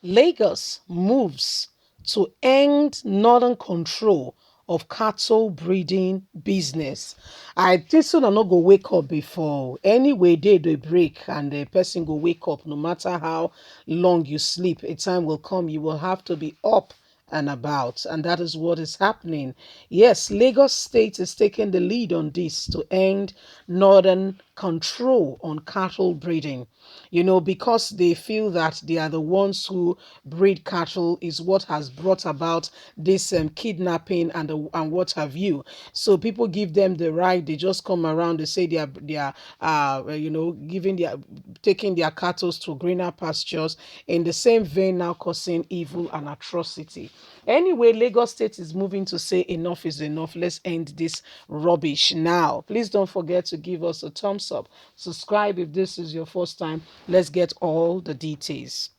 Lagos moves to end northern control of cattle breeding business. I think so. Not go wake up before anyway. They break and the person go wake up. No matter how long you sleep, a time will come you will have to be up and about, and that is what is happening. Yes, Lagos State is taking the lead on this to end northern control on cattle breeding. Because they feel that they are the ones who breed cattle is what has brought about this kidnapping and what have you. So people give them the right. They just come around. They say they are giving their taking their cattle to greener pastures in the same vein, now causing evil and atrocity. Anyway, Lagos State is moving to say enough is enough. Let's end this rubbish now. Please don't forget to give us a thumbs up. Subscribe if this is your first time. Let's get all the details.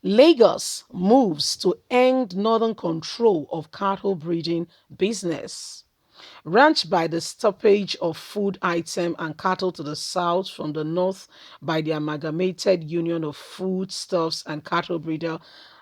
Lagos moves to end northern control of cattle breeding business. Ranched by the stoppage of food item and cattle to the south from the north by the Amalgamated Union of Foodstuffs and Cattle Breeder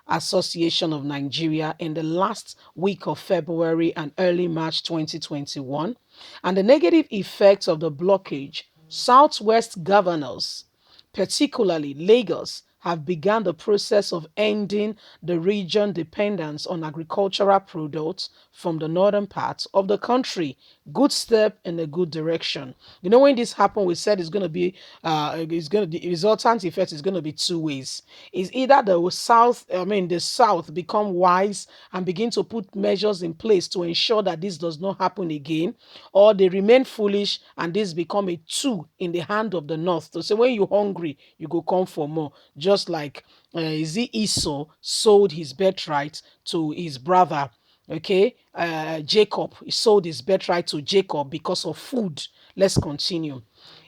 Association of Nigeria in the last week of February and early March 2021, and the negative effects of the blockage, Southwest governors, particularly Lagos, have begun the process of ending the region dependence on agricultural products from the northern parts of the country. Good step in a good direction. When this happened, we said the resultant effect is going to be two ways. It's either the south become wise and begin to put measures in place to ensure that this does not happen again, or they remain foolish and this become a tool in the hand of the north to say when you're hungry you go come for more, just like Esau sold his birthright to his brother. Okay, Jacob, he sold his birthright to Jacob because of food. Let's continue.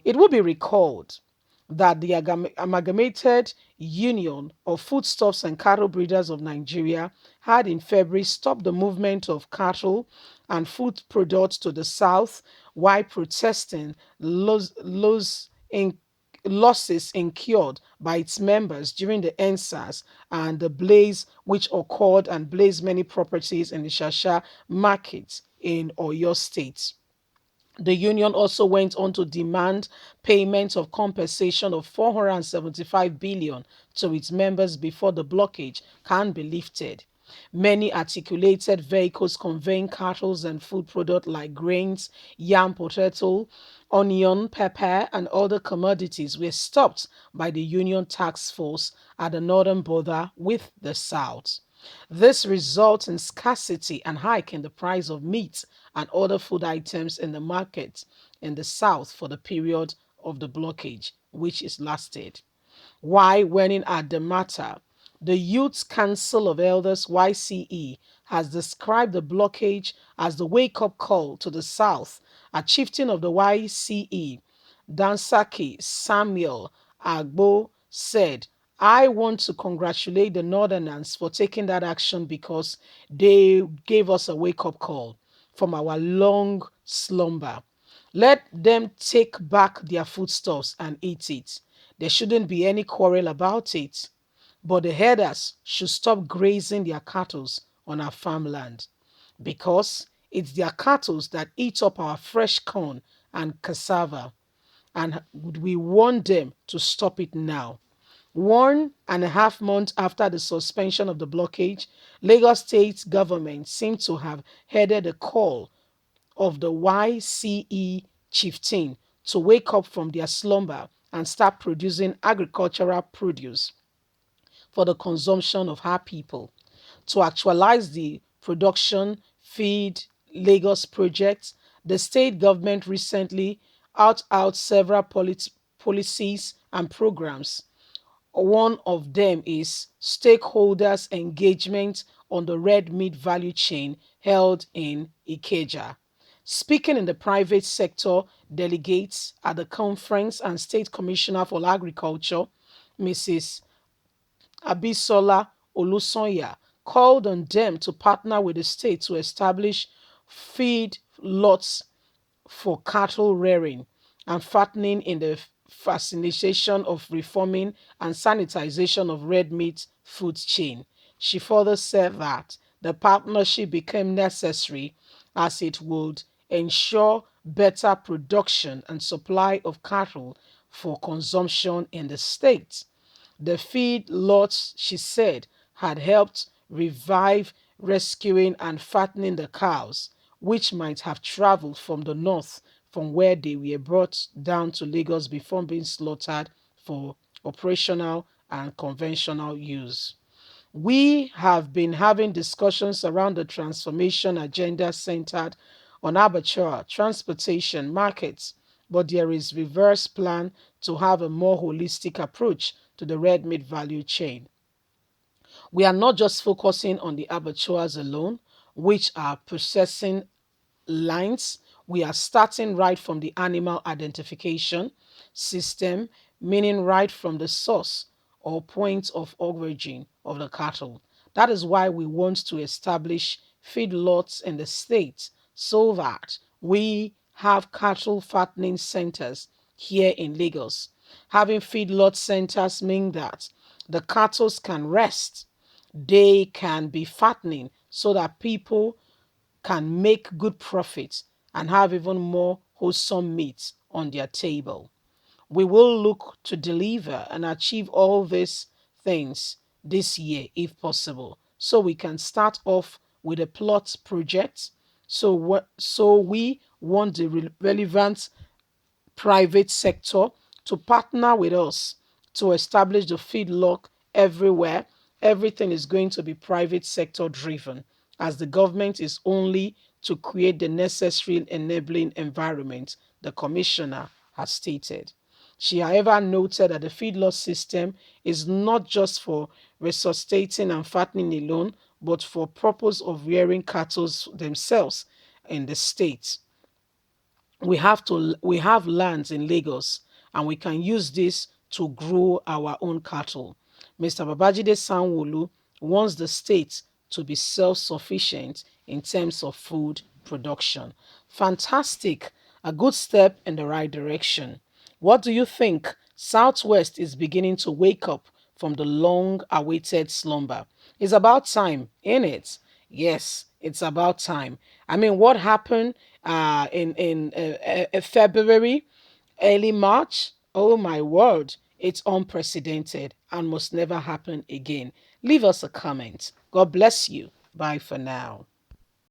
It will be recalled that the Amalgamated Union of Foodstuffs and Cattle Breeders of Nigeria had in February stopped the movement of cattle and food products to the south while protesting losses incurred by its members during the NSAS and the blaze which occurred and blazed many properties in the Shasha market in Oyo State. The union also went on to demand payment of compensation of 475 billion to its members before the blockage can be lifted. Many articulated vehicles conveying cattle and food products like grains, yam, potato, onion, pepper, and other commodities were stopped by the union task force at the northern border with the south. This results in scarcity and hike in the price of meat and other food items in the market in the south for the period of the blockage, which is lasted. Why winning at the matter? The Youth Council of Elders YCE has described the blockage as the wake-up call to the South. A chieftain of the YCE, Dansaki Samuel Agbo, said, I want to congratulate the Northerners for taking that action because they gave us a wake-up call from our long slumber. Let them take back their foodstuffs and eat it. There shouldn't be any quarrel about it. But the herders should stop grazing their cattle on our farmland because it's their cattle that eat up our fresh corn and cassava. And we want them to stop it now. 1.5 months after the suspension of the blockage, Lagos State government seemed to have heeded the call of the YCE chieftain to wake up from their slumber and start producing agricultural produce for the consumption of our people. To actualize the production feed Lagos project, the state government recently out several policies and programs. One of them is stakeholders engagement on the red meat value chain held in Ikeja. Speaking in the private sector, delegates at the conference and State Commissioner for Agriculture, Mrs. Abisola Olusonya, called on them to partner with the state to establish feed lots for cattle rearing and fattening in the facilitation of reforming and sanitization of red meat food chain. She further said that the partnership became necessary as it would ensure better production and supply of cattle for consumption in the state. The feed lots, she said, had helped revive rescuing and fattening the cows, which might have traveled from the north from where they were brought down to Lagos before being slaughtered for operational and conventional use. We have been having discussions around the transformation agenda centered on abattoir, transportation, markets, but there is reverse plan to have a more holistic approach to the red meat value chain. We are not just focusing on the abattoirs alone, which are processing lines. We are starting right from the animal identification system, meaning right from the source or point of origin of the cattle. That is why we want to establish feedlots in the state so that we have cattle fattening centers here in Lagos. Having feedlot centers mean that the cattle can rest, they can be fattening so that people can make good profits and have even more wholesome meat on their table. We will look to deliver and achieve all these things this year if possible. So we can start off with a plot project. So we want the relevant private sector to partner with us to establish the feedlot everywhere. Everything is going to be private sector driven, as the government is only to create the necessary enabling environment, the commissioner has stated. She, however, noted that the feedlot system is not just for resuscitating and fattening alone, but for purpose of rearing cattle themselves in the state. We have lands in Lagos and we can use this to grow our own cattle. Mr. Babajide Sanwo-Olu wants the state to be self-sufficient in terms of food production. Fantastic, a good step in the right direction. What do you think? Southwest is beginning to wake up from the long-awaited slumber. It's about time, ain't it? Yes, it's about time. I mean, what happened in February, early March? Oh my word, it's unprecedented and must never happen again. Leave us a comment. God bless you. Bye for now.